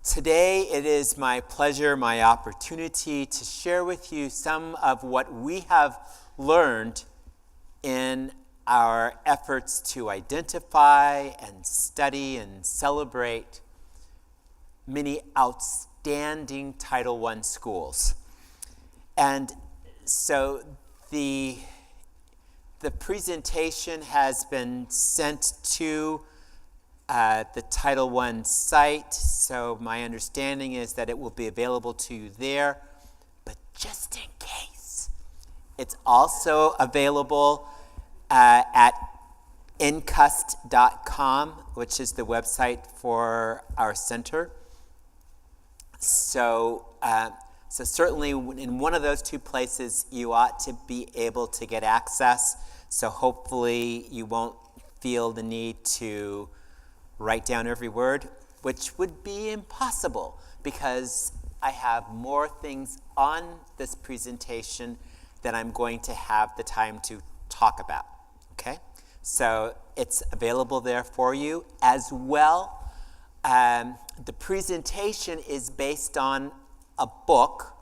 Today it is my pleasure, my opportunity to share with you some of what we have learned in our efforts to identify and study and celebrate many outstanding Title I schools. And so the presentation has been sent to the Title I site, so my understanding is that it will be available to you there, but just in case, it's also available at incust.com, which is the website for our center. So certainly in one of those two places, you ought to be able to get access, so hopefully you won't feel the need to write down every word, which would be impossible because I have more things on this presentation than I'm going to have the time to talk about, okay? So it's available there for you as well. The presentation is based on a book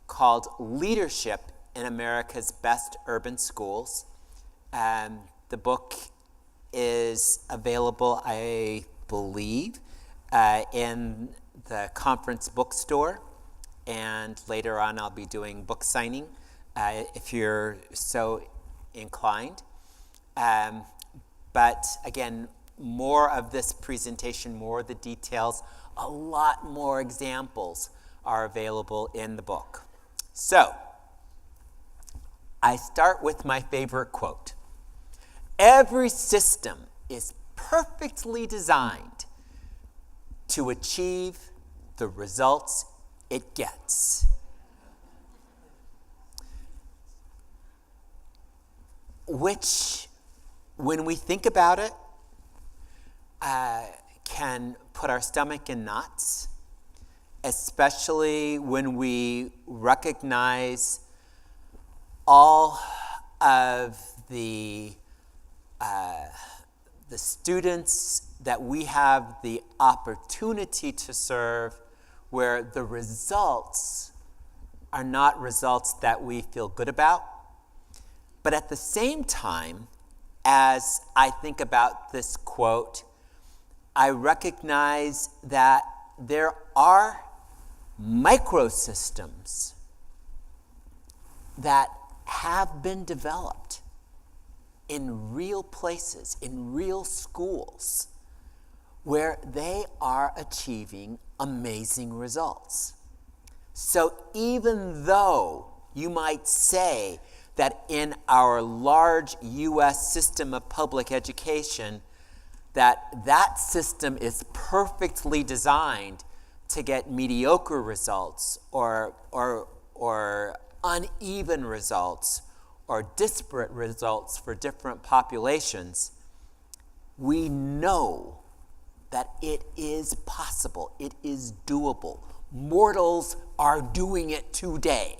called Leadership in America's Best Urban Schools. The book is available, I believe, in the conference bookstore, and later on I'll be doing book signing if you're so inclined. But again, more of this presentation, more of the details, a lot more examples are available in the book. So, I start with my favorite quote. Every system is perfectly designed to achieve the results it gets. Which, when we think about it, can put our stomach in knots, especially when we recognize all of the students that we have the opportunity to serve, where the results are not results that we feel good about. But at the same time, as I think about this quote, I recognize that there are microsystems that have been developed in real places, in real schools, where they are achieving amazing results. So even though you might say that in our large U.S. system of public education, that system is perfectly designed to get mediocre results or uneven results or disparate results for different populations, we know that it is possible, it is doable. Mortals are doing it today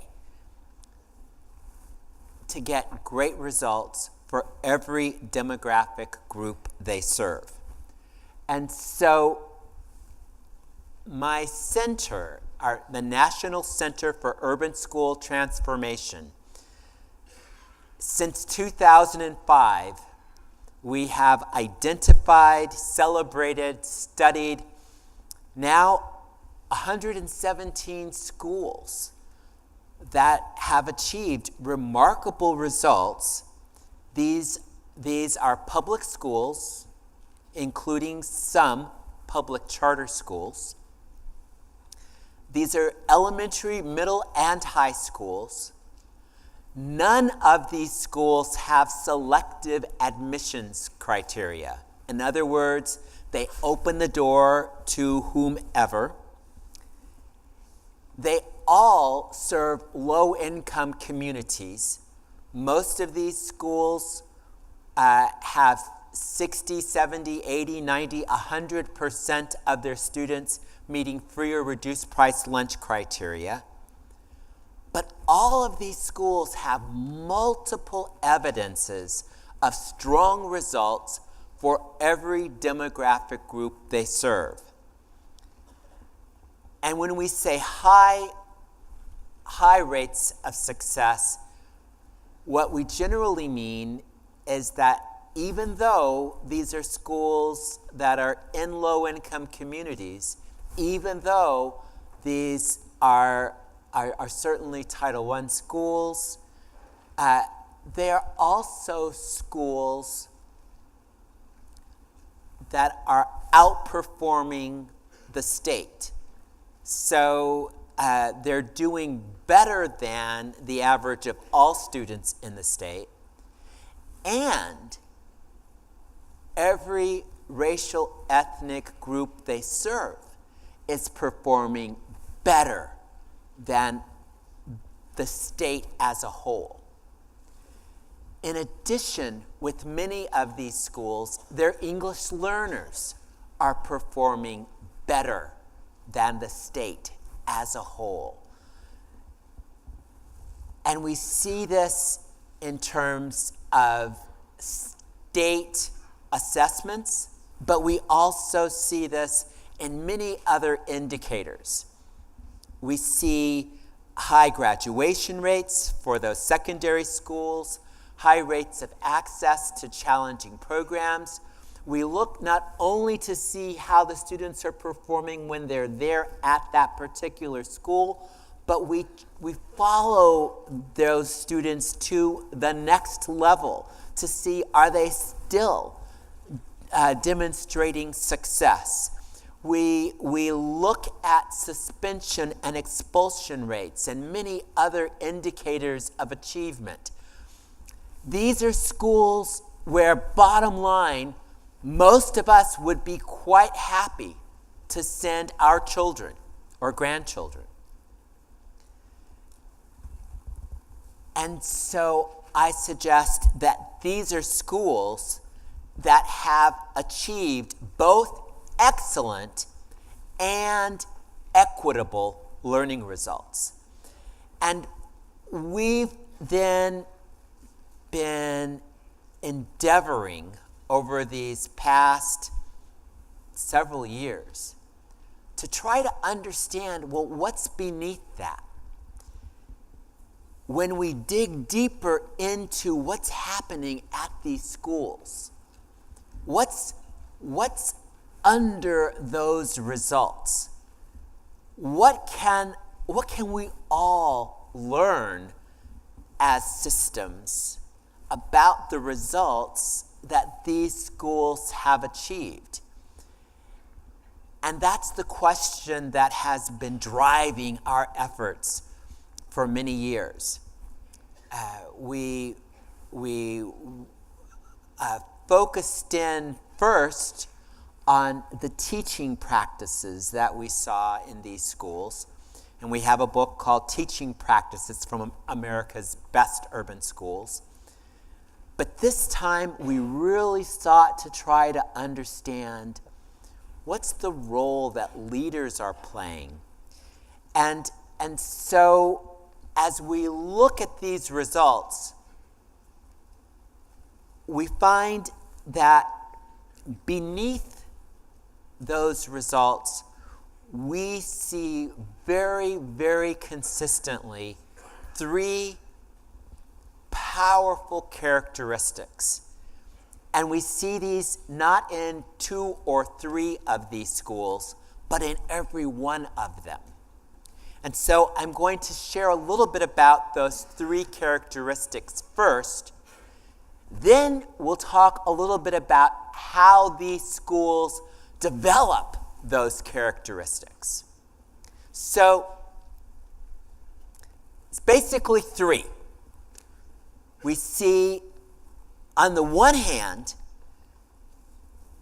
to get great results for every demographic group they serve. And so my center, the National Center for Urban School Transformation, since 2005, we have identified, celebrated, studied now 117 schools that have achieved remarkable results. These are public schools, including some public charter schools. These are elementary, middle, and high schools. None of these schools have selective admissions criteria. In other words, they open the door to whomever. They all serve low-income communities. Most of these schools have 60, 70, 80, 90, 100% of their students meeting free or reduced price lunch criteria. But all of these schools have multiple evidences of strong results for every demographic group they serve. And when we say high rates of success, what we generally mean is that even though these are schools that are in low-income communities, even though these are certainly Title I schools, they are also schools that are outperforming the state. So they're doing better than the average of all students in the state. And every racial ethnic group they serve is performing better than the state as a whole. In addition, with many of these schools, their English learners are performing better than the state as a whole. And we see this in terms of state assessments, but we also see this in many other indicators. We see high graduation rates for those secondary schools, high rates of access to challenging programs. We look not only to see how the students are performing when they're there at that particular school, but we follow those students to the next level to see, are they still demonstrating success? We look at suspension and expulsion rates and many other indicators of achievement. These are schools where, bottom line, most of us would be quite happy to send our children or grandchildren. And so I suggest that these are schools that have achieved both excellent and equitable learning results. And we've then been endeavoring over these past several years to try to understand, well, what's beneath that? When we dig deeper into what's happening at these schools, what's under those results? What can we all learn as systems about the results that these schools have achieved? And that's the question that has been driving our efforts for many years. We focused in first on the teaching practices that we saw in these schools. And we have a book called Teaching Practices from America's Best Urban Schools. But this time we really sought to try to understand what's the role that leaders are playing. And so as we look at these results, we find that beneath those results, we see very, very consistently three powerful characteristics. And we see these not in 2 or 3 of these schools, but in every one of them. And so I'm going to share a little bit about those 3 characteristics first. Then we'll talk a little bit about how these schools develop those characteristics. So it's basically 3. We see, on the one hand,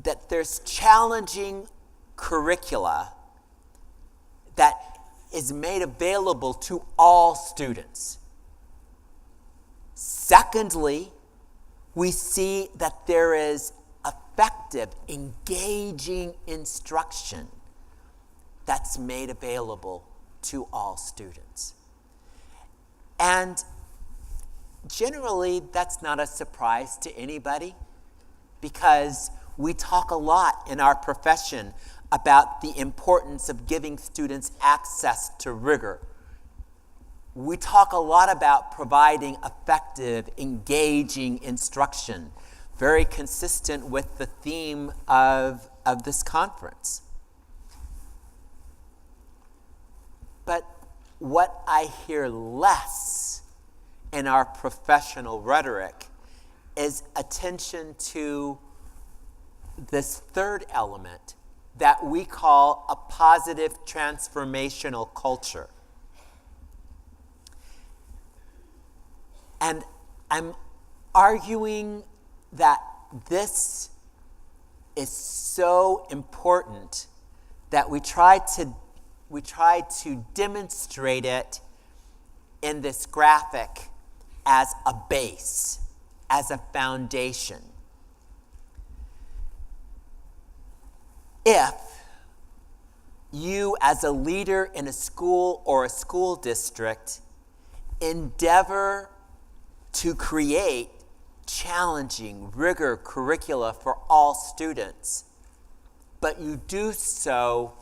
that there's challenging curricula that is made available to all students. Secondly, we see that there is effective, engaging instruction that's made available to all students. And generally, that's not a surprise to anybody, because we talk a lot in our profession about the importance of giving students access to rigor. We talk a lot about providing effective, engaging instruction, very consistent with the theme of this conference. But what I hear less in our professional rhetoric is attention to this third element that we call a positive transformational culture. And I'm arguing that this is so important that we try to demonstrate it in this graphic as a base, as a foundation. If you, as a leader in a school or a school district, endeavor to create challenging rigor curricula for all students, but you do so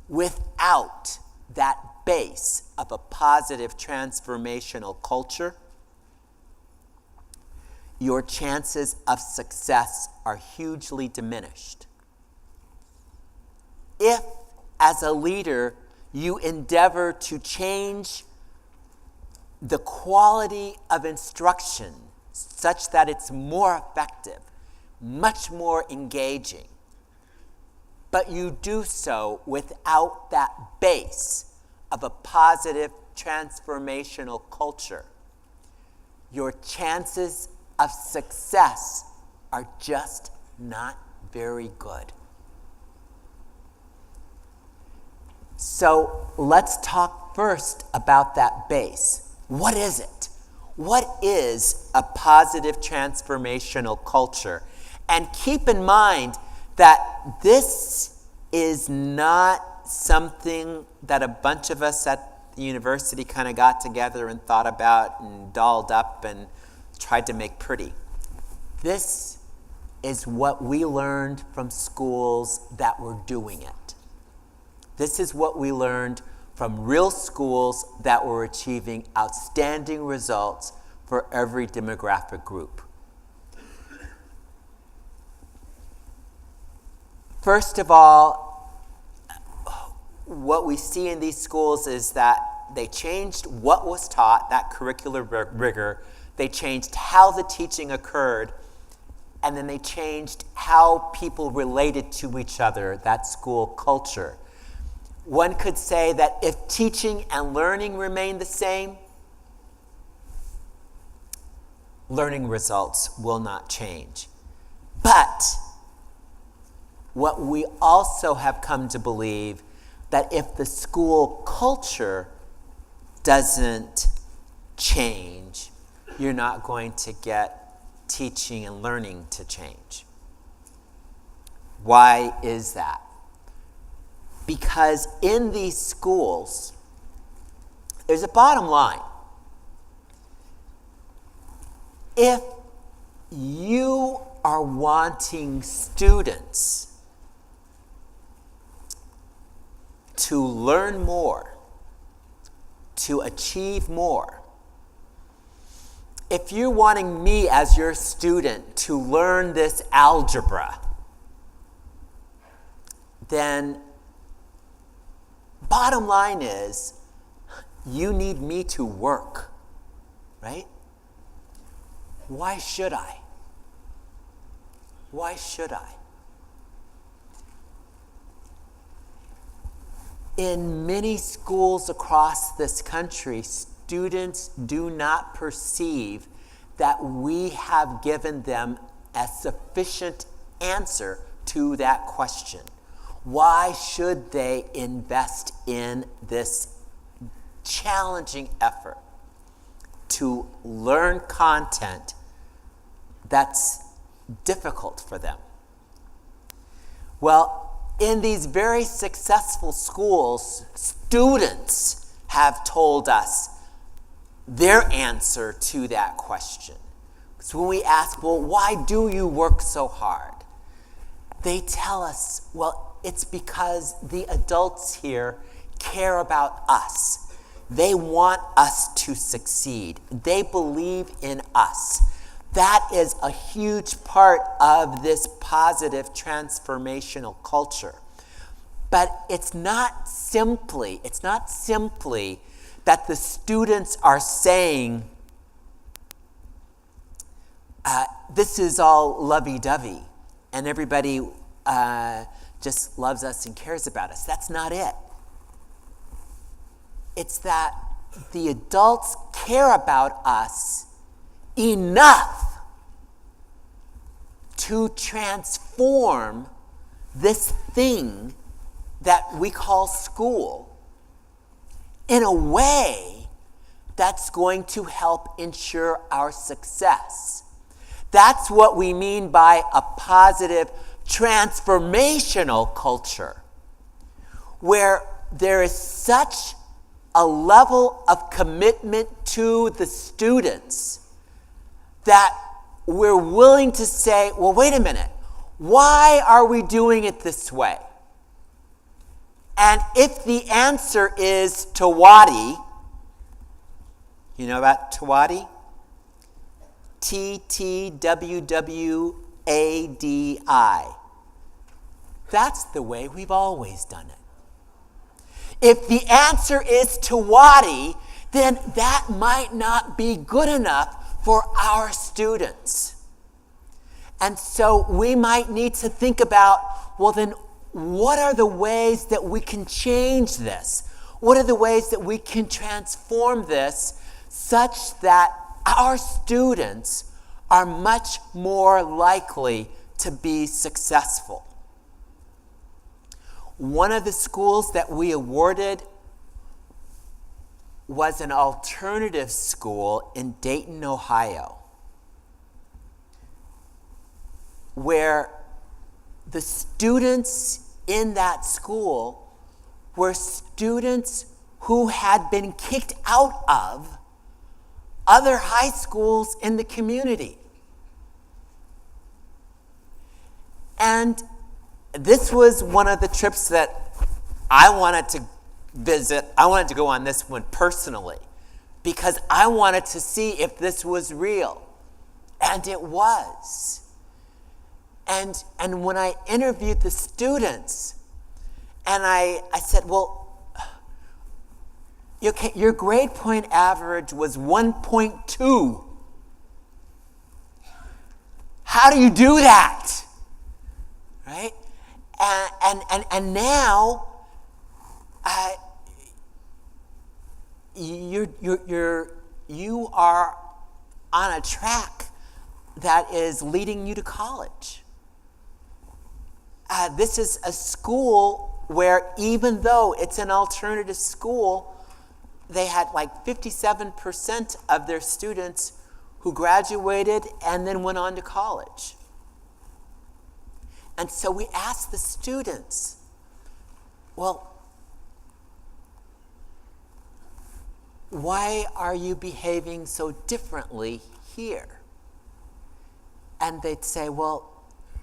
without that base of a positive transformational culture, your chances of success are hugely diminished. If, as a leader, you endeavor to change the quality of instruction such that it's more effective, much more engaging, but you do so without that base of a positive transformational culture, your chances of success are just not very good. So let's talk first about that base. What is it? What is a positive transformational culture? And keep in mind that this is not something that a bunch of us at the university kind of got together and thought about and dolled up and tried to make pretty. This is what we learned from schools that were doing it. This is what we learned from real schools that were achieving outstanding results for every demographic group. First of all, what we see in these schools is that they changed what was taught, that curricular rigor. They changed how the teaching occurred, and then they changed how people related to each other, that school culture. One could say that if teaching and learning remain the same, learning results will not change. But what we also have come to believe that if the school culture doesn't change, you're not going to get teaching and learning to change. Why is that? Because in these schools, there's a bottom line. If you are wanting students to learn more, to achieve more, if you're wanting me as your student to learn this algebra, then bottom line is you need me to work, right? Why should I? Why should I? In many schools across this country, students do not perceive that we have given them a sufficient answer to that question. Why should they invest in this challenging effort to learn content that's difficult for them? Well, in these very successful schools, students have told us their answer to that question. So when we ask, well, why do you work so hard? They tell us, well, it's because the adults here care about us. They want us to succeed. They believe in us. That is a huge part of this positive transformational culture. But it's not simply that the students are saying, this is all lovey-dovey, and everybody just loves us and cares about us. That's not it. It's that the adults care about us enough to transform this thing that we call school in a way that's going to help ensure our success. That's what we mean by a positive transformational culture, where there is such a level of commitment to the students that we're willing to say, well, wait a minute, why are we doing it this way? And if the answer is Tawadi, you know about Tawadi? TTWWADI. That's the way we've always done it. If the answer is Tawadi, then that might not be good enough for our students. And so we might need to think about, well, then what are the ways that we can change this? What are the ways that we can transform this such that our students are much more likely to be successful? One of the schools that we awarded was an alternative school in Dayton, Ohio, where the students in that school were students who had been kicked out of other high schools in the community. And this was one of the trips that I wanted to visit. I wanted to go on this one personally because I wanted to see if this was real. And it was. And when I interviewed the students, and I said, well, okay, your grade point average was 1.2. How do you do that? Right? And now you are on a track that is leading you to college. This is a school where, even though it's an alternative school, they had like 57% of their students who graduated and then went on to college. And so we asked the students, well, why are you behaving so differently here? And they'd say, well,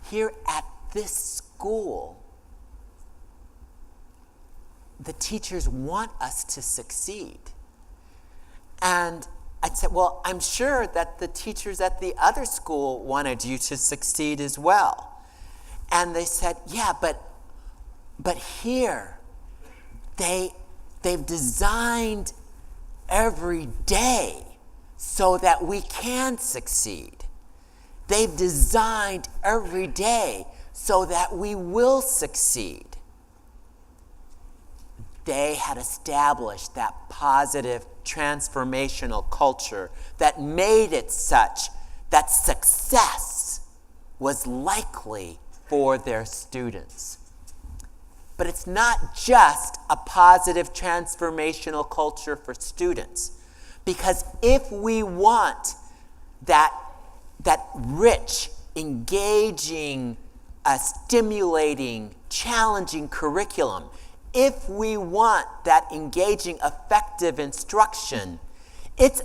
here at this school, the teachers want us to succeed. And I said, well, I'm sure that the teachers at the other school wanted you to succeed as well. And they said, yeah, but here, they've designed every day so that we can succeed. They've designed every day so that we will succeed. They had established that positive transformational culture that made it such that success was likely for their students. But it's not just a positive transformational culture for students, because if we want that rich, engaging, stimulating, challenging curriculum, if we want that engaging, effective instruction, it's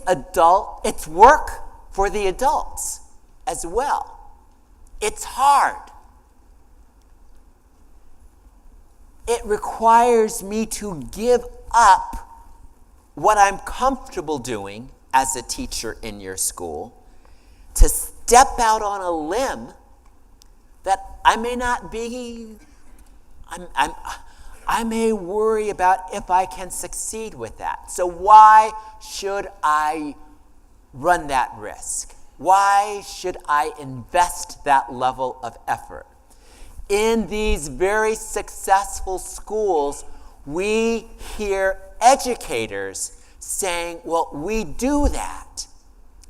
work for the adults as well. It's hard. it requires me to give up what I'm comfortable doing as a teacher in your school, to step out on a limb that I may not be, I may worry about if I can succeed with that. So why should I run that risk? Why should I invest that level of effort? In these very successful schools, we hear educators saying, well, we do that.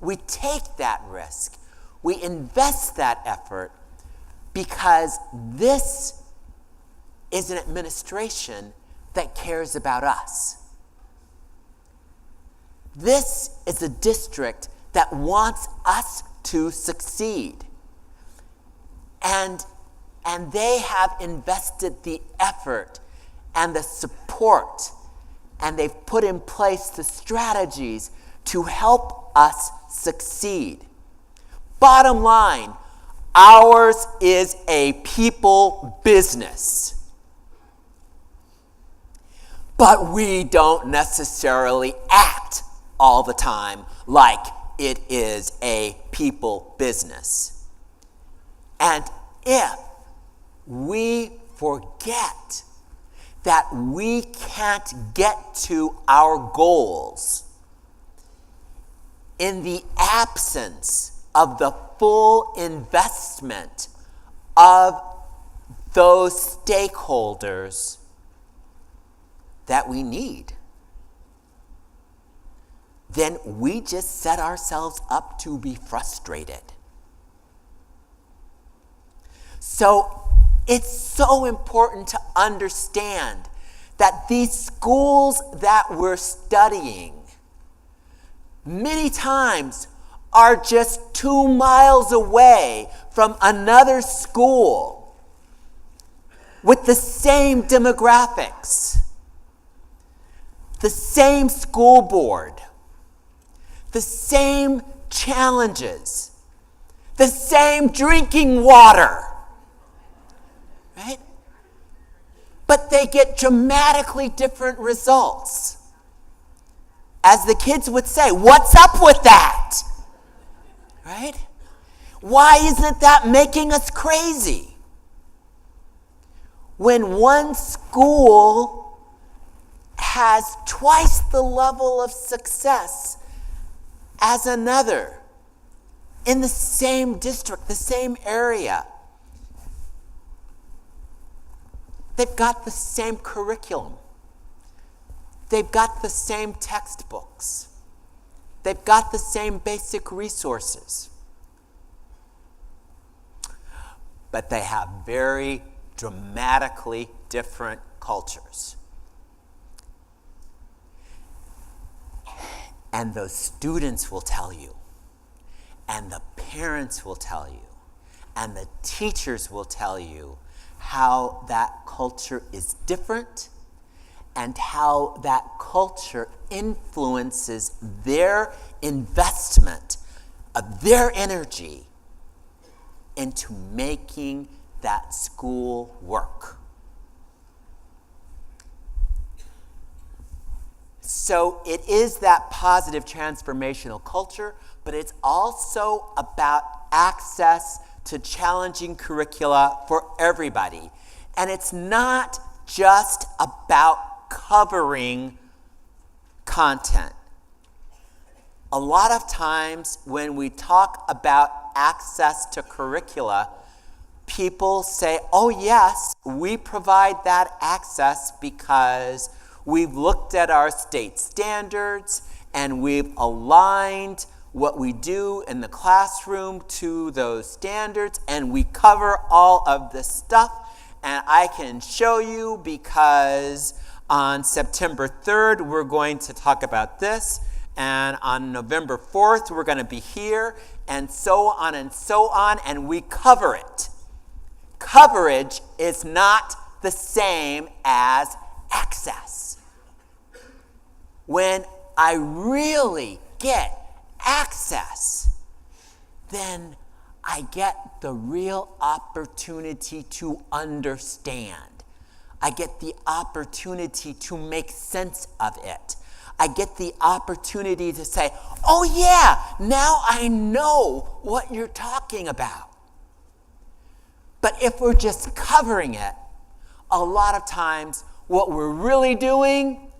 We take that risk. We invest that effort because this is an administration that cares about us. This is a district that wants us to succeed. And they have invested the effort and the support, and they've put in place the strategies to help us succeed. Bottom line, ours is a people business. But we don't necessarily act all the time like it is a people business. And if we forget that we can't get to our goals in the absence of the full investment of those stakeholders that we need, then we just set ourselves up to be frustrated. So it's so important to understand that these schools that we're studying many times are just 2 miles away from another school with the same demographics, the same school board, the same challenges, the same drinking water, right? But they get dramatically different results. As the kids would say, what's up with that? Right? Why isn't that making us crazy? When one school has twice the level of success as another in the same district, the same area. They've got the same curriculum. They've got the same textbooks. They've got the same basic resources. But they have very dramatically different cultures. And those students will tell you, and the parents will tell you, and the teachers will tell you how that culture is different and how that culture influences their investment of their energy into making that school work. So it is that positive transformational culture, but it's also about access to challenging curricula for everybody. And it's not just about covering content. A lot of times when we talk about access to curricula, people say, oh yes, we provide that access because we've looked at our state standards and we've aligned what we do in the classroom to those standards, and we cover all of this stuff. And I can show you because on September 3rd, we're going to talk about this. And on November 4th, we're going to be here, and so on and so on, and we cover it. Coverage is not the same as access. When I really get access, then I get the real opportunity to understand. I get the opportunity to make sense of it. I get the opportunity to say, oh yeah, now I know what you're talking about. But if we're just covering it, a lot of times what we're really doing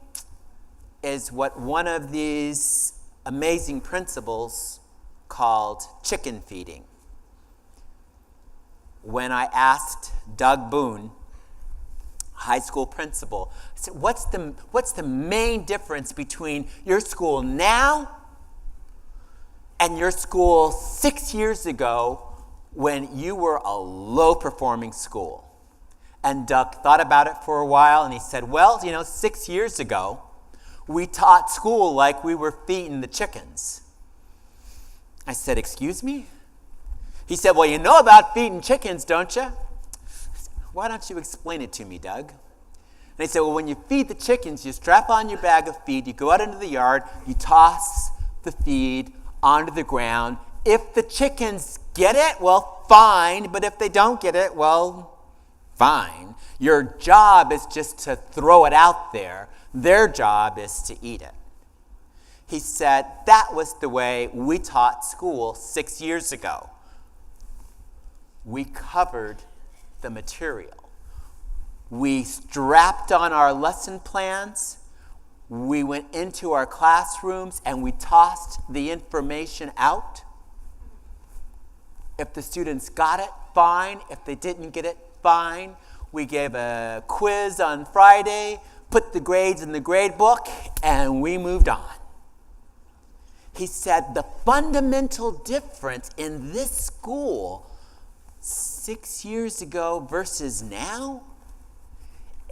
is what one of these amazing principles called chicken feeding. When I asked Doug Boone, high school principal, I said, what's the main difference between your school now and your school 6 years ago when you were a low-performing school? And Doug thought about it for a while, and he said, well, 6 years ago, we taught school like we were feeding the chickens. I said, excuse me? He said, well, you know about feeding chickens, don't you? I said, why don't you explain it to me, Doug? And he said, well, when you feed the chickens, you strap on your bag of feed, you go out into the yard, you toss the feed onto the ground. If the chickens get it, well, fine. But if they don't get it, well, fine. Your job is just to throw it out there. Their job is to eat it. He said that was the way we taught school 6 years ago. We covered the material. We strapped on our lesson plans. We went into our classrooms and we tossed the information out. If the students got it, fine. If they didn't get it, fine. We gave a quiz on Friday, put the grades in the grade book, and we moved on. He said the fundamental difference in this school 6 years ago versus now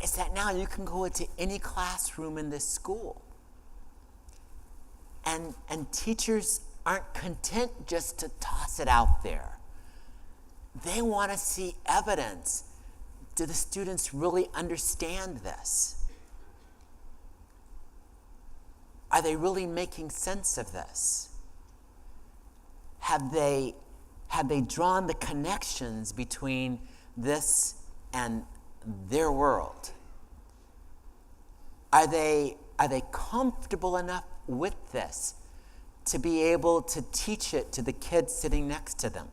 is that now you can go into any classroom in this school. And teachers aren't content just to toss it out there. They want to see evidence. Do the students really understand this? Are they really making sense of this? Have they drawn the connections between this and their world? Are they comfortable enough with this to be able to teach it to the kids sitting next to them?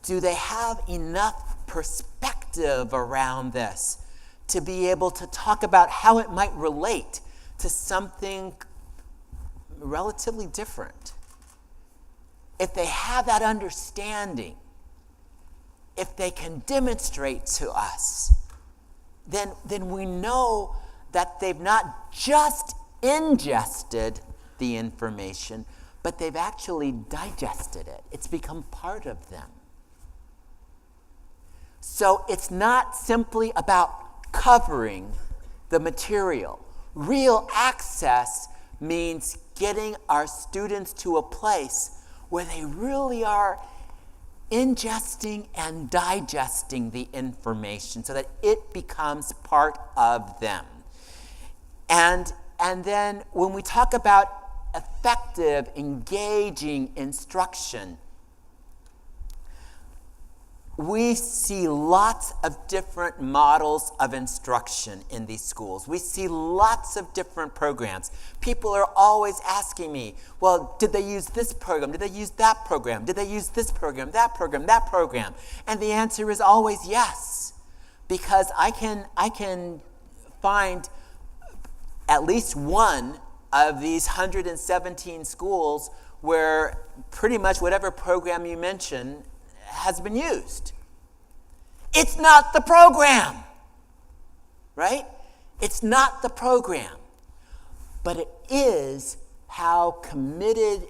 Do they have enough perspective around this to be able to talk about how it might relate to something relatively different? If they have that understanding, if they can demonstrate to us, then we know that they've not just ingested the information, but they've actually digested it. It's become part of them. So it's not simply about covering the material. Real access means getting our students to a place where they really are ingesting and digesting the information so that it becomes part of them. And then when we talk about effective, engaging instruction, we see lots of different models of instruction in these schools. We see lots of different programs. People are always asking me, well, did they use this program? Did they use that program? Did they use this program, that program, that program? And the answer is always yes, because I can find at least one of these 117 schools where pretty much whatever program you mention has been used. It's not the program, right? It's not the program, but it is how committed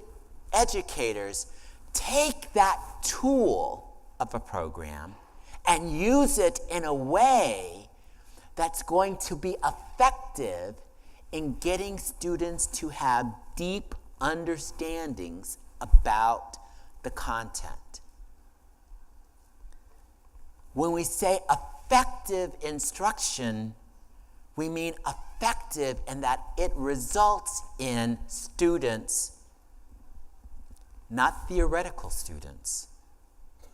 educators take that tool of a program and use it in a way that's going to be effective in getting students to have deep understandings about the content. When we say effective instruction, we mean effective in that it results in students, not theoretical students,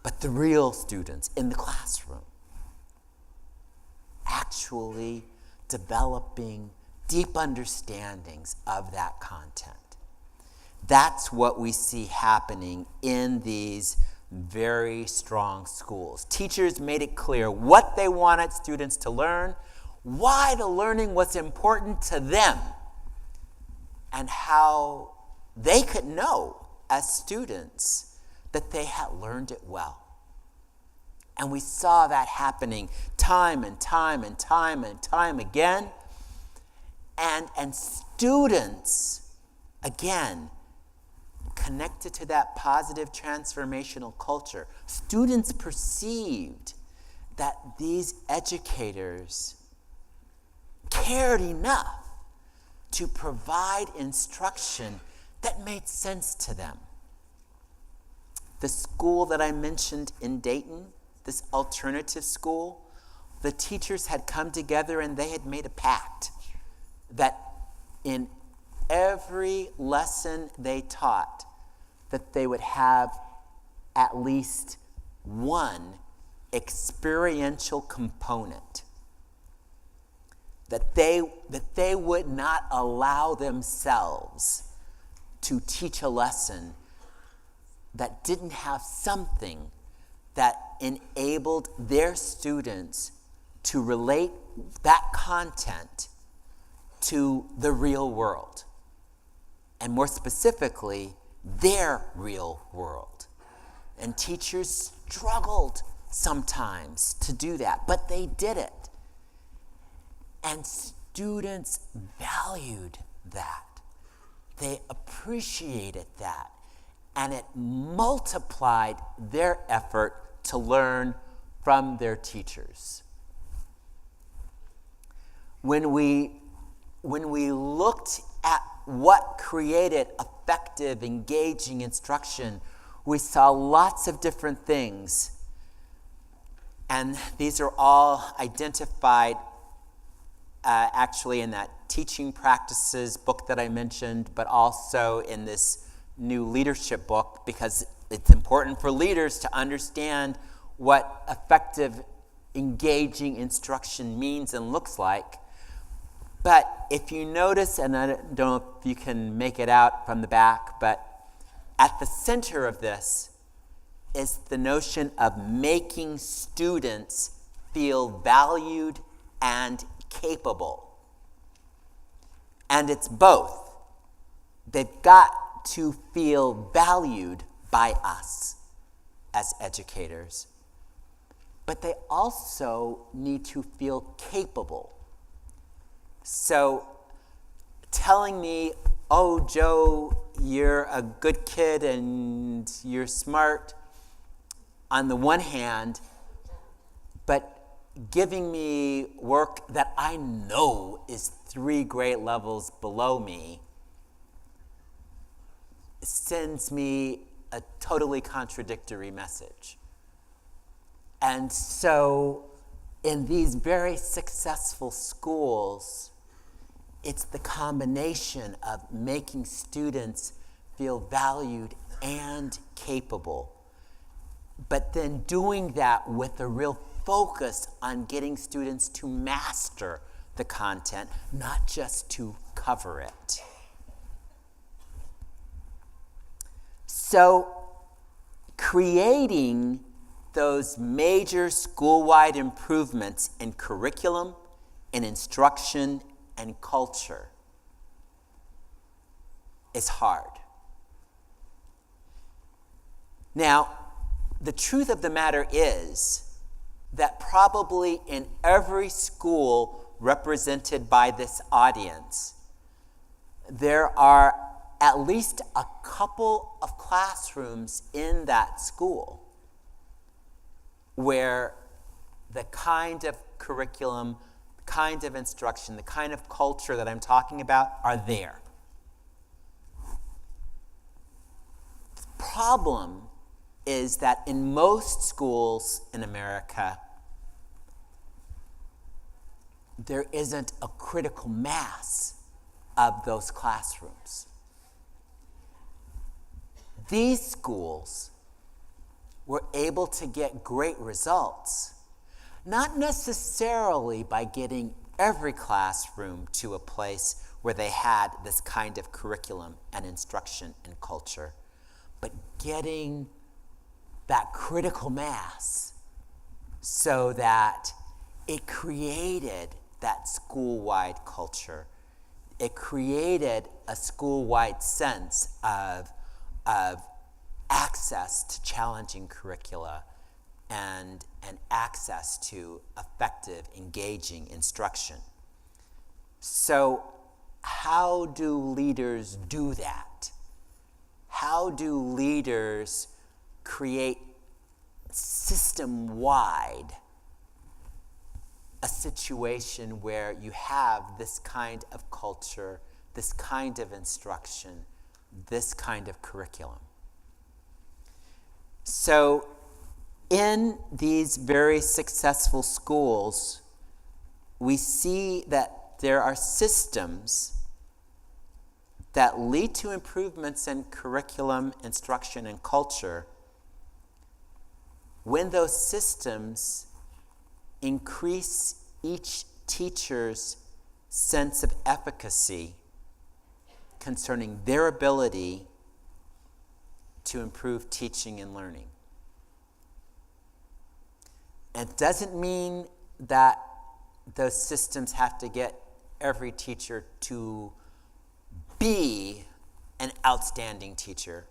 but the real students in the classroom, actually actually developing deep understandings of that content. That's what we see happening in these very strong schools. Teachers made it clear what they wanted students to learn, why the learning was important to them, and how they could know as students that they had learned it well. And we saw that happening time and time and time and time again. And students, again, connected to that positive transformational culture, students perceived that these educators cared enough to provide instruction that made sense to them. The school that I mentioned in Dayton, this alternative school, the teachers had come together and they had made a pact that in every lesson they taught, that they would have at least one experiential component, that they would not allow themselves to teach a lesson that didn't have something that enabled their students to relate that content to the real world, and more specifically, their real world. And teachers struggled sometimes to do that, but they did it. And students valued that. They appreciated that. And it multiplied their effort to learn from their teachers. When we looked at what created effective, engaging instruction, we saw lots of different things. And these are all identified actually in that teaching practices book that I mentioned, but also in this new leadership book, because it's important for leaders to understand what effective, engaging instruction means and looks like. But if you notice, and I don't know if you can make it out from the back, but at the center of this is the notion of making students feel valued and capable. And it's both. They've got to feel valued by us as educators, but they also need to feel capable. So telling me, oh, Joe, you're a good kid and you're smart on the one hand, but giving me work that I know is 3 grade levels below me sends me a totally contradictory message. And so in these very successful schools, it's the combination of making students feel valued and capable, but then doing that with a real focus on getting students to master the content, not just to cover it. So, creating those major school-wide improvements in curriculum, in instruction, and culture is hard. Now, the truth of the matter is that probably in every school represented by this audience, there are at least a couple of classrooms in that school where the kind of curriculum, the kind of instruction, the kind of culture that I'm talking about are there. The problem is that in most schools in America, there isn't a critical mass of those classrooms. These schools were able to get great results, Not necessarily by getting every classroom to a place where they had this kind of curriculum and instruction and culture, but getting that critical mass so that it created that school-wide culture. It created a school-wide sense of access to challenging curricula and access to effective, engaging instruction. So how do leaders do that? How do leaders create system-wide a situation where you have this kind of culture, this kind of instruction, this kind of curriculum? So in these very successful schools, we see that there are systems that lead to improvements in curriculum, instruction, and culture when those systems increase each teacher's sense of efficacy concerning their ability to improve teaching and learning. It doesn't mean that those systems have to get every teacher to be an outstanding teacher,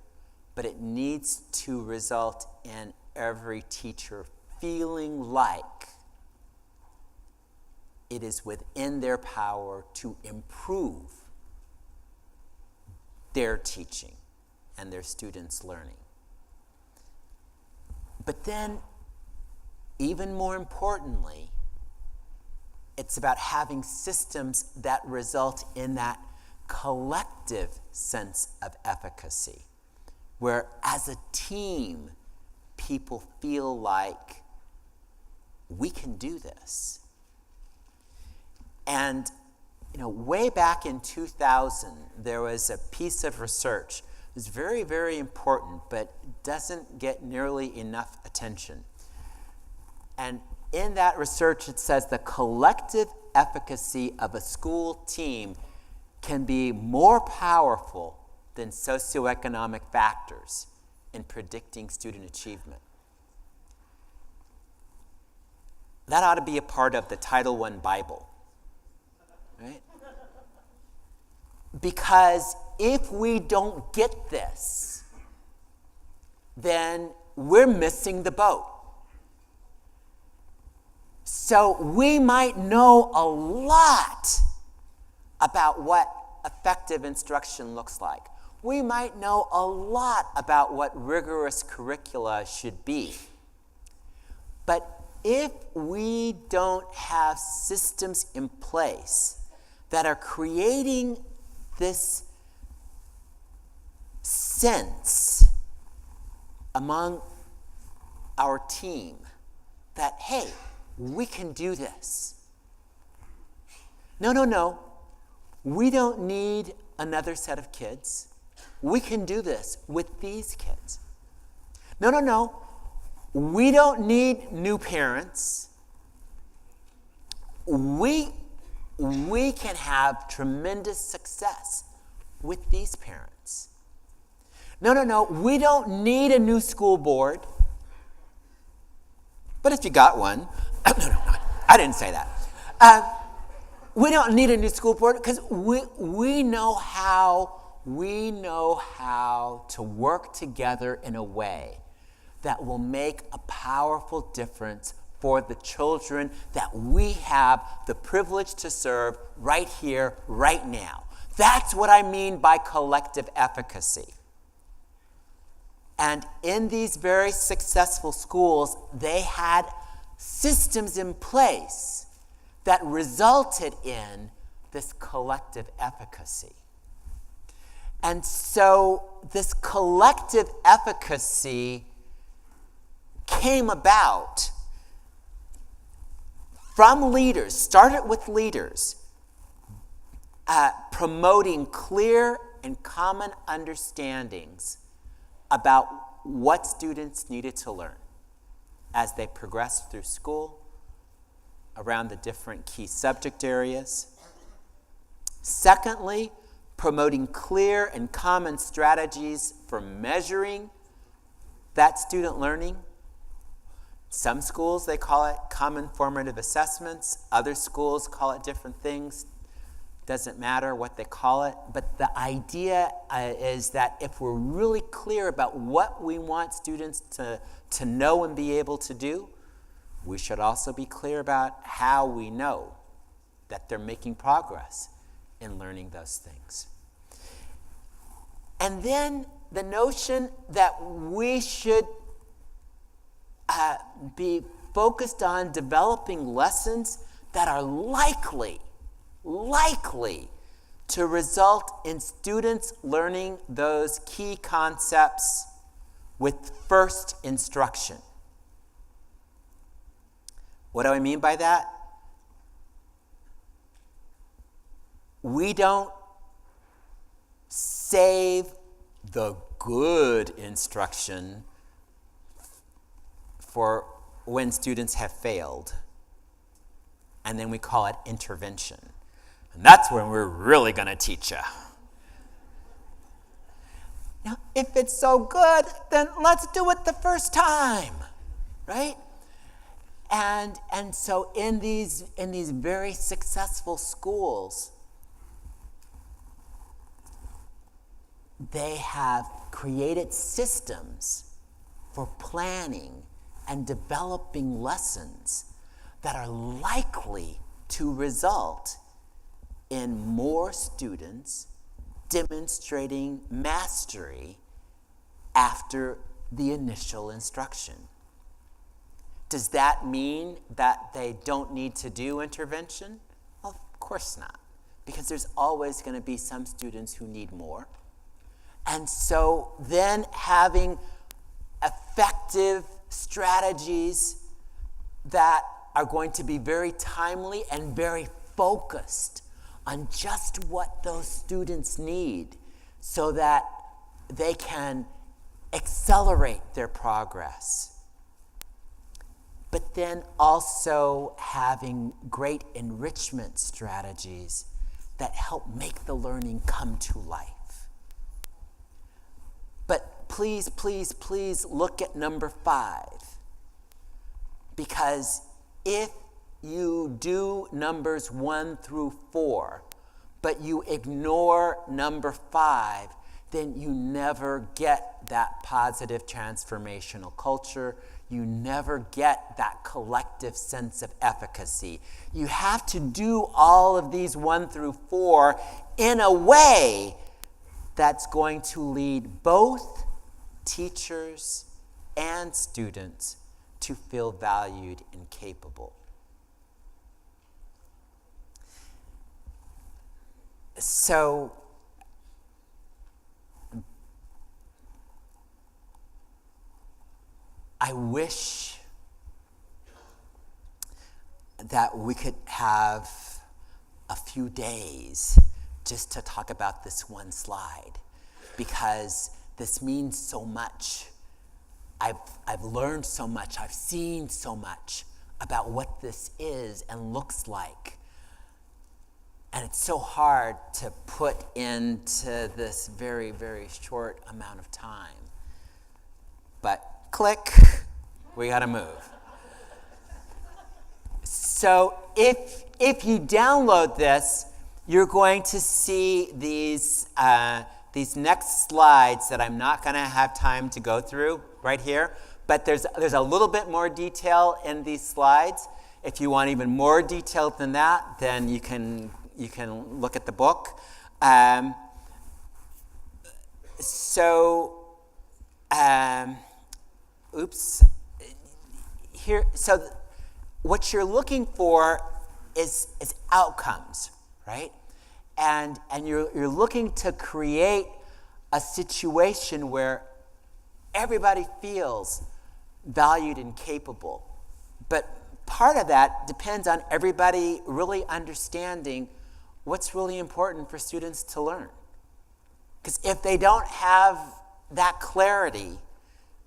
but it needs to result in every teacher feeling like it is within their power to improve their teaching and their students' learning. But then, even more importantly, it's about having systems that result in that collective sense of efficacy, where as a team, people feel like we can do this. And way back in 2000, there was a piece of research. It was very, very important, but doesn't get nearly enough attention. And in that research, it says the collective efficacy of a school team can be more powerful than socioeconomic factors in predicting student achievement. That ought to be a part of the Title I Bible, right? Because if we don't get this, then we're missing the boat. So we might know a lot about what effective instruction looks like. We might know a lot about what rigorous curricula should be. But if we don't have systems in place that are creating this sense among our team that, hey, we can do this. No. We don't need another set of kids. We can do this with these kids. No. We don't need new parents. We can have tremendous success with these parents. No. We don't need a new school board. But if you got one, no, I didn't say that. We don't need a new school board because we know how to work together in a way that will make a powerful difference for the children that we have the privilege to serve right here, right now. That's what I mean by collective efficacy. And in these very successful schools, they had systems in place that resulted in this collective efficacy. And so this collective efficacy came about from leaders, started with leaders, promoting clear and common understandings about what students needed to learn as they progressed through school, around the different key subject areas. Secondly, promoting clear and common strategies for measuring that student learning. Some schools, they call it common formative assessments. Other schools call it different things. Doesn't matter what they call it. But the idea is that if we're really clear about what we want students to know and be able to do, we should also be clear about how we know that they're making progress in learning those things. And then the notion that we should be focused on developing lessons that are likely to result in students learning those key concepts with first instruction. What do I mean by that? We don't save the good instruction for when students have failed, and then we call it intervention. And that's when we're really going to teach you. Now, if it's so good, then let's do it the first time, right? And so in these very successful schools, they have created systems for planning and developing lessons that are likely to result in more students demonstrating mastery after the initial instruction. Does that mean that they don't need to do intervention? Well, of course not, because there's always going to be some students who need more. And so then having effective strategies that are going to be very timely and very focused on just what those students need so that they can accelerate their progress. But then also having great enrichment strategies that help make the learning come to life. But please, please, please look at number 5. Because if you do numbers 1 through 4, but you ignore number 5, then you never get that positive transformational culture. You never get that collective sense of efficacy. You have to do all of these 1 through 4 in a way that's going to lead both teachers and students to feel valued and capable. So, I wish that we could have a few days just to talk about this one slide, because this means so much. I've learned so much. I've seen so much about what this is and looks like. And it's so hard to put into this very, very short amount of time. But click, we gotta move. So if you download this, you're going to see these next slides that I'm not going to have time to go through right here. But there's a little bit more detail in these slides. If you want even more detail than that, then you can look at the book. Here. So what you're looking for is outcomes, right? And you're looking to create a situation where everybody feels valued and capable. But part of that depends on everybody really understanding what's really important for students to learn. Because if they don't have that clarity,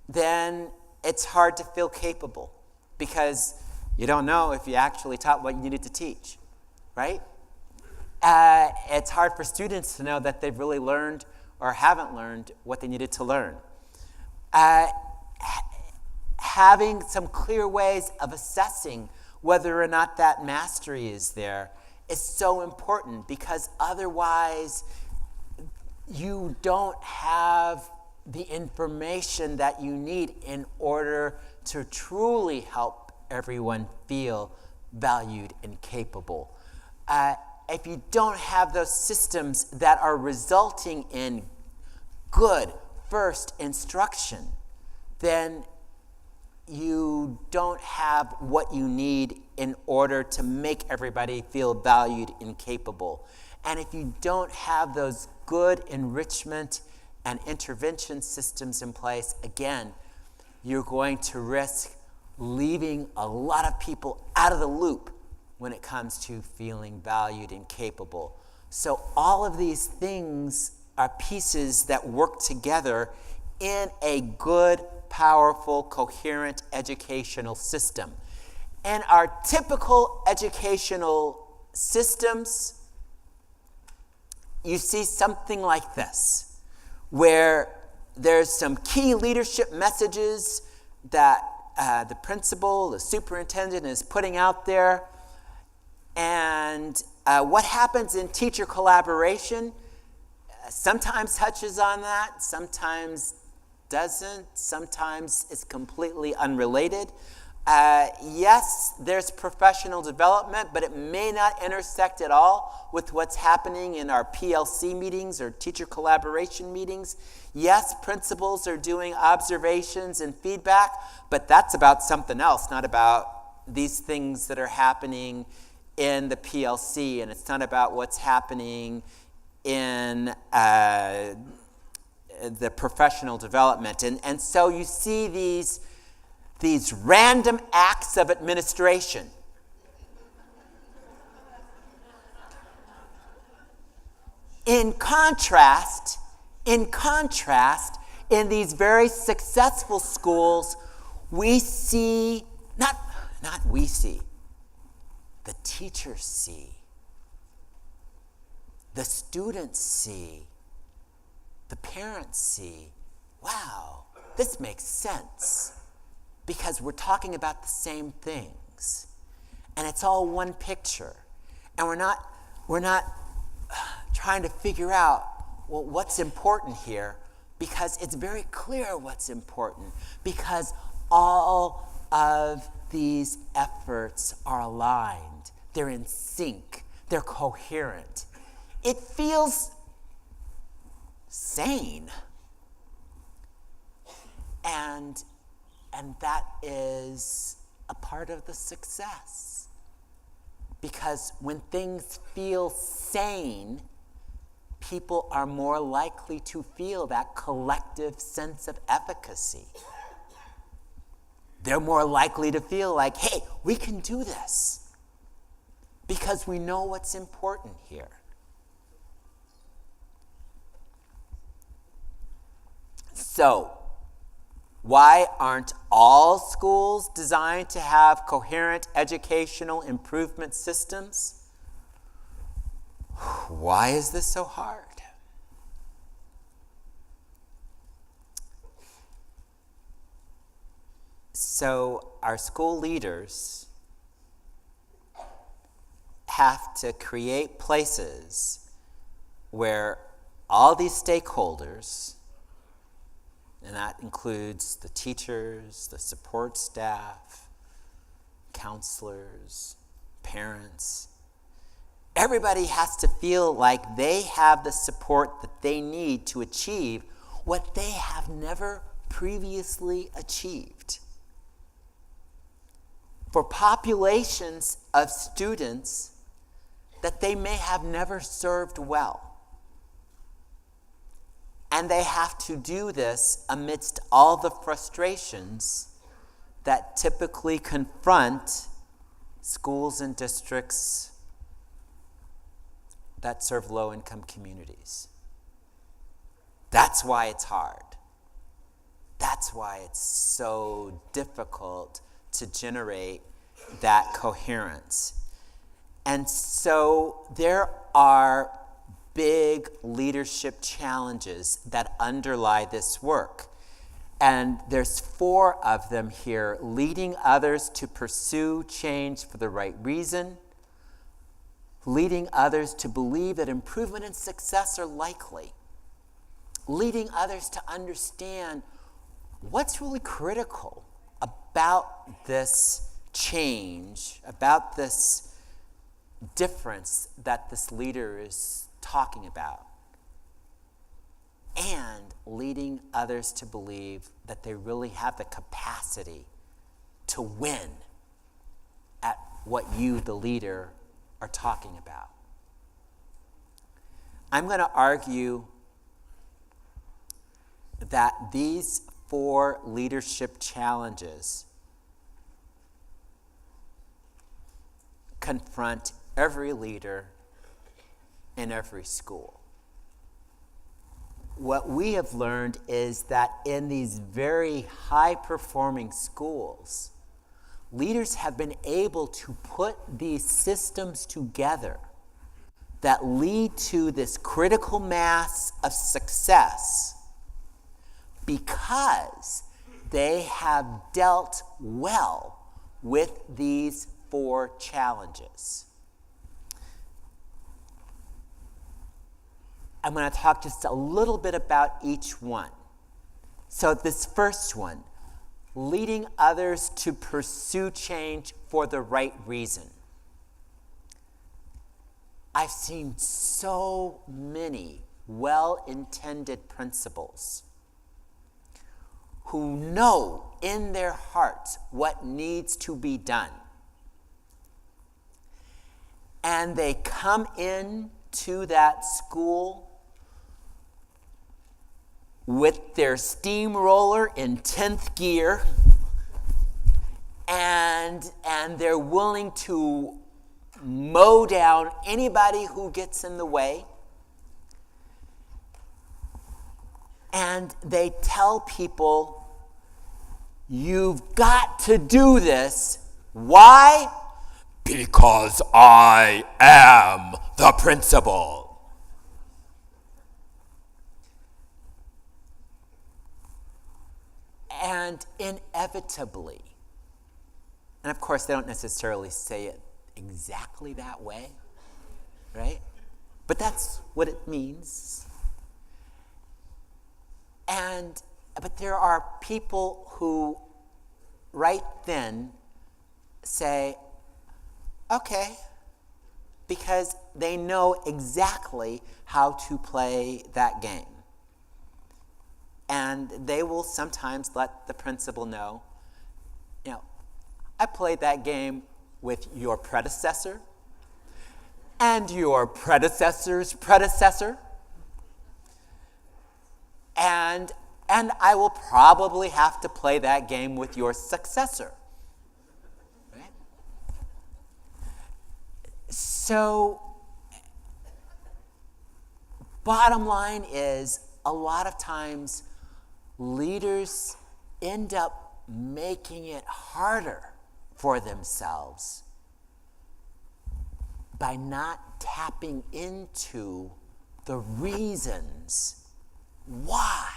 then it's hard to feel capable. Because You don't know if you actually taught what you needed to teach, right? It's hard for students to know that they've really learned or haven't learned what they needed to learn. Having some clear ways of assessing whether or not that mastery is there is so important, because otherwise you don't have the information that you need in order to truly help everyone feel valued and capable. If you don't have those systems that are resulting in good first instruction, then you don't have what you need in order to make everybody feel valued and capable. And if you don't have those good enrichment and intervention systems in place, again, you're going to risk leaving a lot of people out of the loop when it comes to feeling valued and capable. So all of these things are pieces that work together in a good, powerful, coherent educational system. And our typical educational systems, you see something like this, where there's some key leadership messages that the principal, the superintendent is putting out there. And what happens in teacher collaboration sometimes touches on that, sometimes doesn't, sometimes it's completely unrelated. Yes, there's professional development, but it may not intersect at all with what's happening in our PLC meetings or teacher collaboration meetings. Yes, principals are doing observations and feedback, but that's about something else, not about these things that are happening in the PLC, and it's not about what's happening in the professional development. And so you see these random acts of administration. In contrast, in these very successful schools, we see, the teachers see, the students see, the parents see, wow, this makes sense, because we're talking about the same things, and it's all one picture, and we're not trying to figure out, well, what's important here, because it's very clear what's important, because all of these efforts are aligned, they're in sync, they're coherent. It feels sane. And that is a part of the success. Because when things feel sane, people are more likely to feel that collective sense of efficacy. They're more likely to feel like, hey, we can do this, because we know what's important here. So, why aren't all schools designed to have coherent educational improvement systems? Why is this so hard? So our school leaders have to create places where all these stakeholders, and that includes the teachers, the support staff, counselors, parents, everybody has to feel like they have the support that they need to achieve what they have never previously achieved. For populations of students that they may have never served well. And they have to do this amidst all the frustrations that typically confront schools and districts that serve low-income communities. That's why it's hard. That's why it's so difficult to generate that coherence. And so there are big leadership challenges that underlie this work. And there's 4 of them here: leading others to pursue change for the right reason, leading others to believe that improvement and success are likely, leading others to understand what's really critical about this change, about this difference that this leader is talking about, and leading others to believe that they really have the capacity to win at what you, the leader, are talking about. I'm going to argue that these 4 leadership challenges confront every leader in every school. What we have learned is that in these very high-performing schools, leaders have been able to put these systems together that lead to this critical mass of success because they have dealt well with these 4 challenges. I'm going to talk just a little bit about each one. So this first one, leading others to pursue change for the right reason. I've seen so many well-intended principals who know in their hearts what needs to be done. And they come in to that school with their steamroller in 10th gear, and they're willing to mow down anybody who gets in the way. And they tell people, you've got to do this. Why? Because I am the principal. And inevitably, and of course they don't necessarily say it exactly that way, right? But that's what it means. But there are people who right then say, okay, because they know exactly how to play that game. And they will sometimes let the principal know, I played that game with your predecessor and your predecessor's predecessor. And I will probably have to play that game with your successor. Right? So, bottom line is, a lot of times, leaders end up making it harder for themselves by not tapping into the reasons why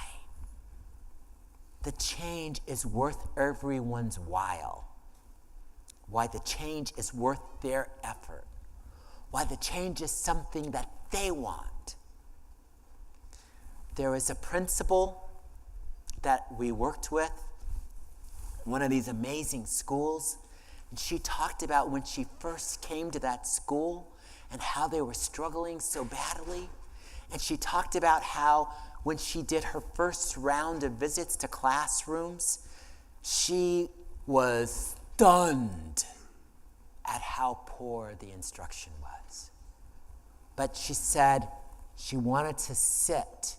the change is worth everyone's while, why the change is worth their effort, why the change is something that they want. There was a principal that we worked with, one of these amazing schools, and she talked about when she first came to that school and how they were struggling so badly. And she talked about how when she did her first round of visits to classrooms, she was stunned at how poor the instruction was. But she said she wanted to sit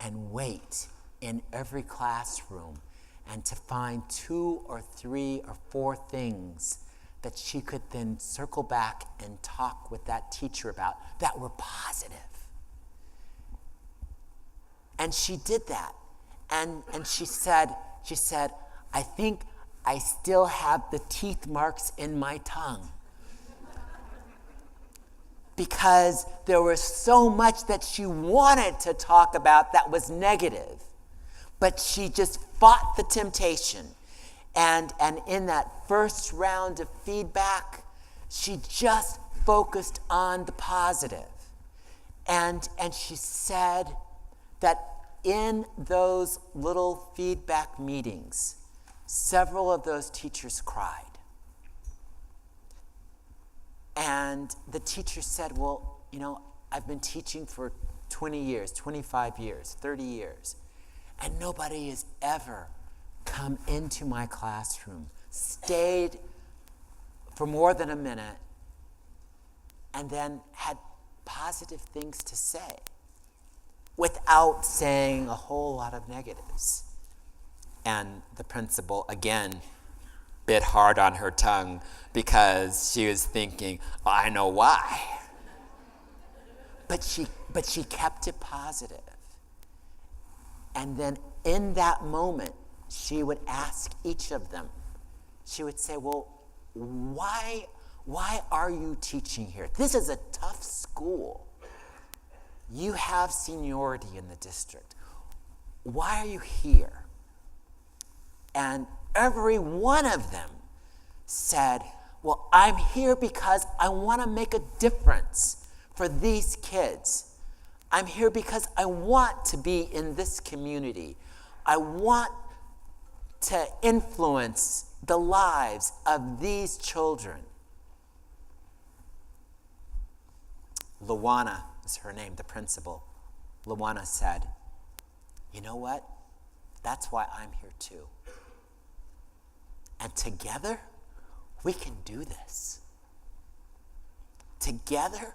and wait in every classroom and to find 2 or 3 or 4 things that she could then circle back and talk with that teacher about that were positive. And she did that. And she said, I think I still have the teeth marks in my tongue. Because there was so much that she wanted to talk about that was negative. But she just fought the temptation. And in that first round of feedback, she just focused on the positive. And she said that in those little feedback meetings, several of those teachers cried. And the teacher said, well, I've been teaching for 20 years, 25 years, 30 years, and nobody has ever come into my classroom, stayed for more than a minute, and then had positive things to say without saying a whole lot of negatives. And the principal, again, bit hard on her tongue because she was thinking, I know why. But she kept it positive. And then in that moment, she would ask each of them, she would say, well, why are you teaching here? This is a tough school. You have seniority in the district. Why are you here? And every one of them said, well, I'm here because I want to make a difference for these kids. I'm here because I want to be in this community. I want to influence the lives of these children. Luana is her name, the principal. Luana said, you know what? That's why I'm here too. And together, we can do this. Together,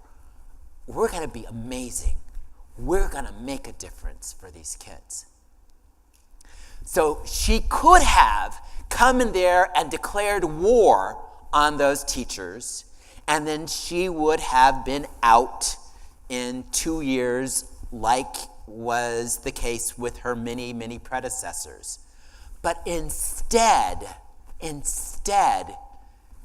we're going to be amazing. We're going to make a difference for these kids. So she could have come in there and declared war on those teachers, and then she would have been out in 2 years, like was the case with her many, many predecessors. But instead,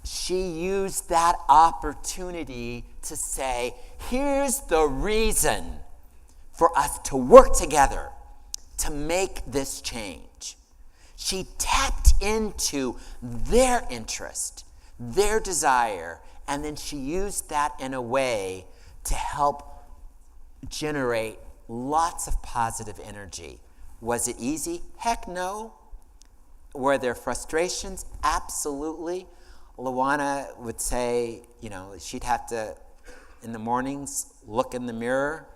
she used that opportunity to say, here's the reason for us to work together to make this change. She tapped into their interest, their desire, and then she used that in a way to help generate lots of positive energy. Was it easy? Heck no. Were there frustrations? Absolutely. Luana would say, she'd have to, in the mornings, look in the mirror,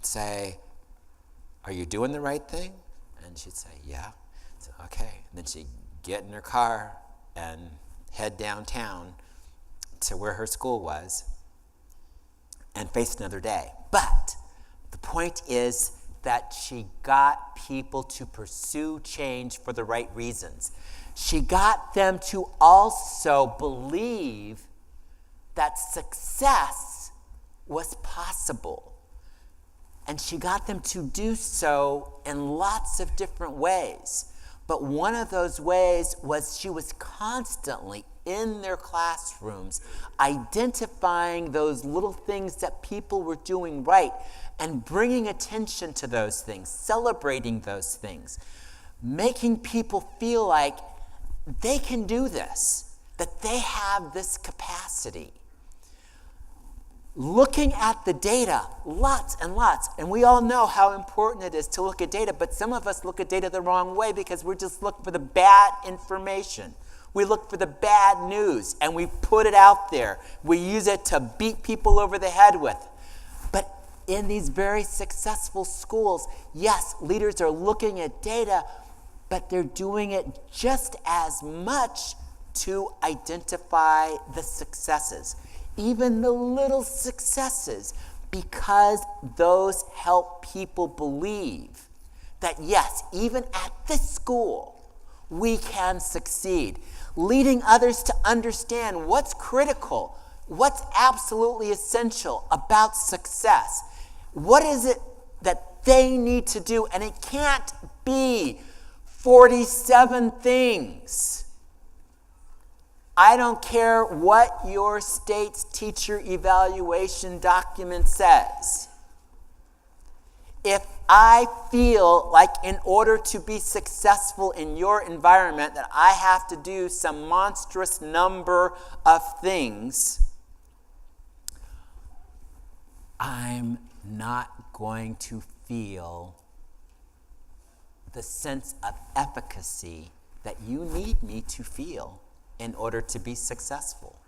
say, are you doing the right thing? And she'd say, yeah. So, okay. And then she'd get in her car and head downtown to where her school was and face another day. But the point is that she got people to pursue change for the right reasons. She got them to also believe that success was possible. And she got them to do so in lots of different ways. But one of those ways was she was constantly in their classrooms identifying those little things that people were doing right and bringing attention to those things, celebrating those things, making people feel like they can do this, that they have this capacity. Looking at the data, lots and lots, and we all know how important it is to look at data, but some of us look at data the wrong way because we're just looking for the bad information. We look for the bad news and we put it out there. We use it to beat people over the head with. But in these very successful schools, yes, leaders are looking at data, but they're doing it just as much to identify the successes, even the little successes, because those help people believe that yes, even at this school, we can succeed. Leading others to understand what's critical, what's absolutely essential about success. What is it that they need to do? And it can't be 47 things. I don't care what your state's teacher evaluation document says. If I feel like in order to be successful in your environment that I have to do some monstrous number of things, I'm not going to feel the sense of efficacy that you need me to feel in order to be successful.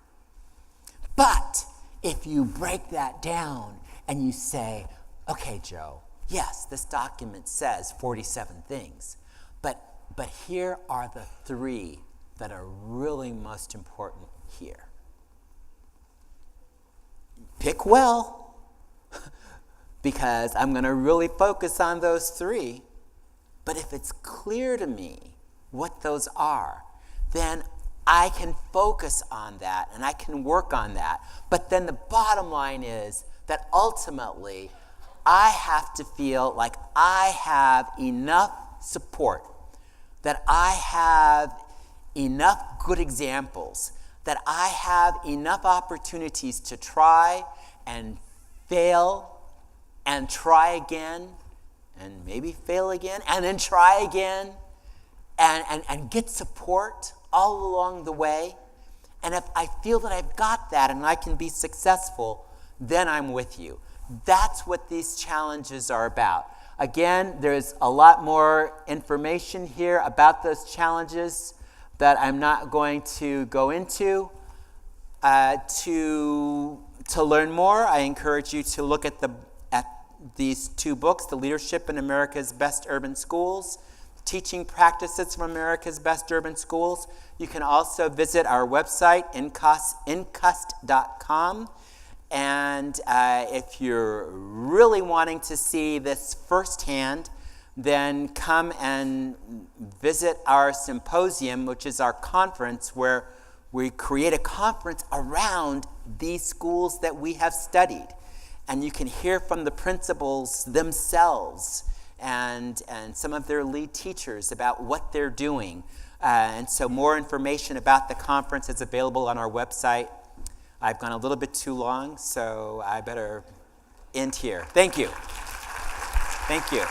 But if you break that down and you say, okay, Joe, yes, this document says 47 things, but here are the 3 that are really most important here. Pick well, because I'm going to really focus on those 3. But if it's clear to me what those are, then I can focus on that and I can work on that. But then the bottom line is that ultimately I have to feel like I have enough support, that I have enough good examples, that I have enough opportunities to try and fail and try again and maybe fail again and then try again and get support all along the way. And if I feel that I've got that and I can be successful, then I'm with you. That's what these challenges are about. Again, there's a lot more information here about those challenges that I'm not going to go into. To learn more, I encourage you to look at these 2 books, The Leadership in America's Best Urban Schools, Teaching Practices from America's Best Urban Schools. You can also visit our website, incust.com. And if you're really wanting to see this firsthand, then come and visit our symposium, which is our conference, where we create a conference around these schools that we have studied. And you can hear from the principals themselves and some of their lead teachers about what they're doing. And so more information about the conference is available on our website. I've gone a little bit too long, so I better end here. Thank you. Thank you.